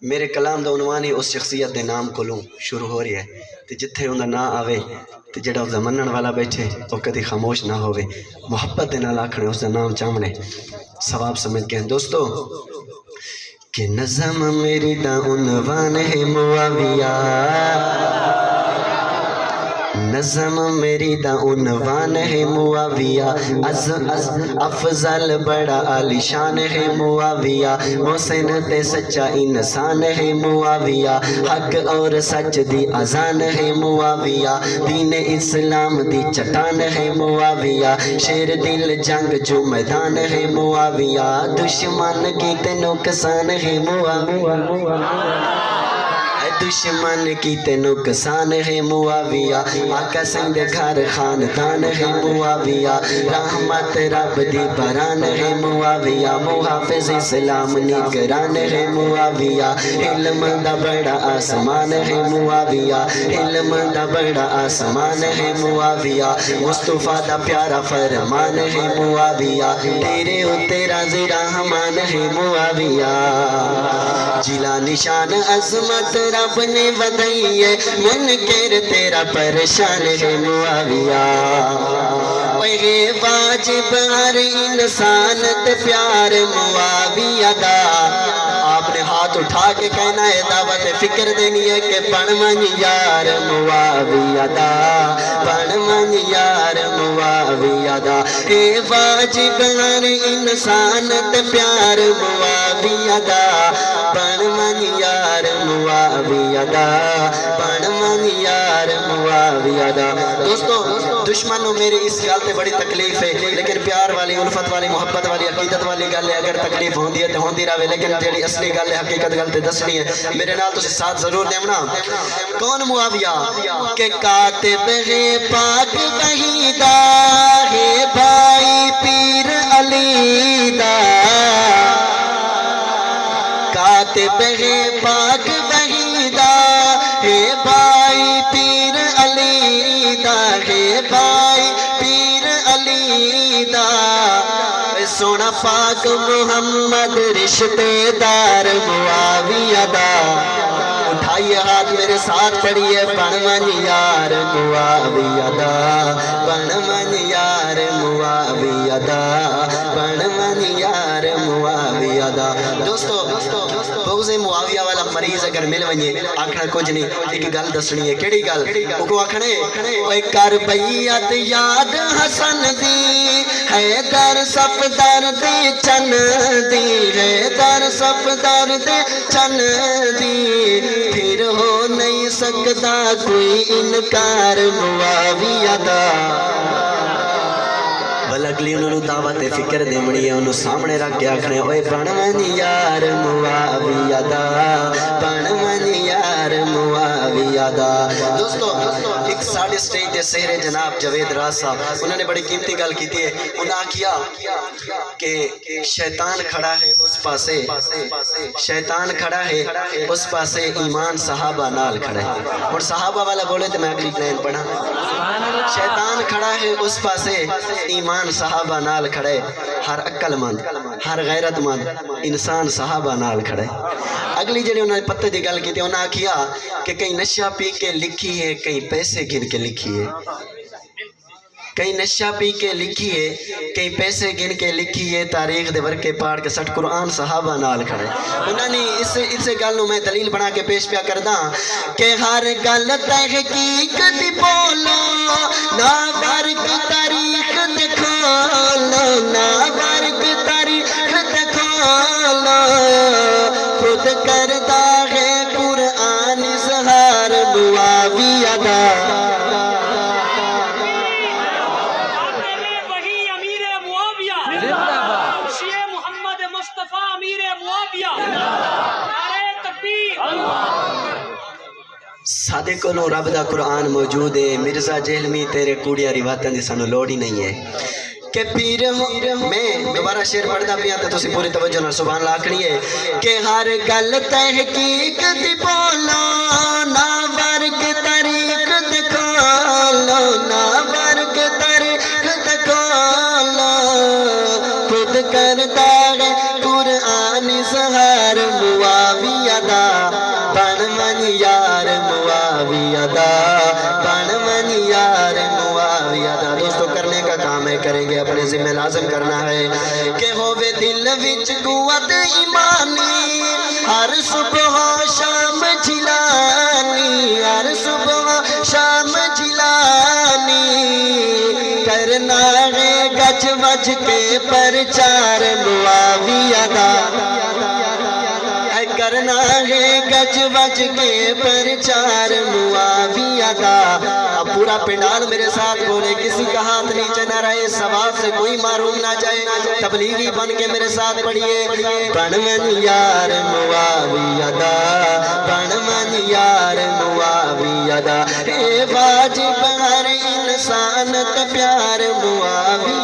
میرے کلام دا عنوان ہی اس شخصیت دے نام کو لوں شروع ہو رہی ہے تے جتھے اندا نا آوے تے جڑا اس دا منن والا بیٹھے وہ کدی خاموش نہ ہوئے، محبت دے نال آکھنے اس دا نام چامنے ثواب سمجھ کے ہیں۔ دوستو کہ نظم میری دا عنوان ہے معاویہ، نظم میری دا عنوان ہے معاویہ، افضل بڑا عالی شان ہے معاویہ، محسن تے سچا انسان ہے معاویہ، حق اور سچ دی اذان ہے معاویہ، دین اسلام دی چٹان ہے معاویہ، شیر دل جنگ جو میدان ہے معاویہ، دشمن کی تے نقصان ہے معاویہ، دشمن کی تے نقصان ہے معاویہ، آقا سنگ گھر خاندان ہے معاویہ، رحمت رب دی بران ہے معاویہ، محافظ اسلام نگران ہے معاویہ، علم دا بڑا آسمان ہے معاویہ، علم دا بڑا آسمان ہے معاویہ، مصطفیٰ دا پیارا فرمان ہے معاویہ، تیرے تیرا رحمان ہے معاویہ، جلا نشان عظمت رب نے ودائی ہے، منکر تیرا پریشان ہے معاویہ، وہی واجب ہر انسان تے پیار معاویہ دا، آپ نے ہاتھ اٹھا کے کہنا ہے دعوت فکر دینی ہے کہ پڑھ من یار معاویہ دا، پڑھ من یار معاویہ دا، اے واجب ہر انسان تے پیار معاویہ دا، پڑھ من یار معاویہ دا، پڑھ من یار معاویہ دا۔ دوستو دشمنوں میری اس گل تے بڑی تکلیف ہے، لیکن پیار والی الفت والی محبت والی عقیدت والی گل ہے، اگر تکلیف ہوندی ہے تو ہوندی رہے، لیکن جیڑی اصلی گل ہے حقیقت گل تے دسنی ہے، میرے نال تسی ساتھ ضرور دیونا۔ کون معاویہ کہ کاتب ہے پاک وحیدہ ہے بھائی پیر علی دا، کاتب ہے پاک وحیدہ ہے بھائی پیر علی دا، ہے بھائی پیر علی دا، سونا پاک محمد رشتے دار معاویہ دا، اٹھائیے ہاتھ میرے ساتھ پڑھیے پڑھ من یار معاویہ دا، پڑھ من یار معاویہ دا، پڑھ من یار معاویہ دا۔ دوستو بغض معاویہ والا مریض اگر مل ونجے آکھنا کچھ نہیں، ایک گل دسنی ہے، کیڑی گل؟ وہ کو آکھنے اوے کر بیعت یاد حسن دی، حیدر صفدر دی چن دی، حیدر صفدر دی چن دی، پھر ہو نہیں سکتا کوئی انکار معاویہ دا۔ اگلی انہوں دعوت فکر دیمنی ہے، انہوں سامنے رکھ کے آکھنے اوے پڑھ من یار معاویہ دا، پڑھ من یار معاویہ دا۔ دوستو ایک ساڑھے سٹیج دے سہرے جناب جوید راز صاحب، انہوں نے بڑی قیمتی گل کی تھی، انہوں نے کیا کہ شیطان کھڑا ہے اس پاسے، شیطان کھڑا ہے اس پاسے، ایمان صحابہ نال کھڑا ہے، اور صحابہ والا بولے تو میں اگلی لائن پڑھا، شیطان کھڑا ہے اس پاسے، ایمان صحابہ نال کھڑے، ہر عقل مند ہر غیرت مند انسان صحابہ نال کھڑے۔ اگلی جڑی انہوں نے پتے دی گل کی تھی، انہوں نے کیا کہ کئی نشہ پی کے لکھی ہے، کئی پیسے گن کے لکھی ہے، کئی نشہ پی کے لکھی ہے، کئی پیسے گن کے لکھی ہے، تاریخ دے ورکے پاڑ کے سٹ قرآن صحابہ نال کھڑے۔ انہوں نے اس گل میں دلیل بنا کے پیش پیا کردہ کہ ہر گل تحقیق دی بولو، نہ ورک تاریخ دکھولو، نہ ورک تاریخ دکھولو، خود کردہ ہے قرآن اظہار معاویہ دا۔ سادے کو نو رب دا قرآن موجود ہے، مرزا جہلمی تیرے کوڑیا روایتاں دی سانو لوڑ ہی نہیں ہے کہ پیر میں دوبارہ شعر پڑھدا پیا تے تسی پوری توجہ نال سبحان اللہ آکھنی ہے کہ ہر گل تحقیق دی بولو، نہ ورک طریق دکھولو، نہ ورک طریق دکھولو، خود کردا ہے قرآن اظہار معاویہ دا۔ کریں گے اپنے ذمہ لازم کرنا ہے کہ ہووے دل وچ قوت ایمانی ہر صبح شام جلانی ہر صبح شام جلانی کرنا ہے گج وج کے پرچار معاویہ دا کرنا ہے گج وج کے پرچار معاویہ دا اب پورا پنڈال میرے ساتھ بولے کسی کا ہاتھ نیچے نہ رہے ثواب سے کوئی محروم نہ جائے تبلیغی بن کے میرے ساتھ پڑھیے بن من یار معاویہ دا بن من یار معاویہ دا اے واجب ہر انسان تے پیار معاویہ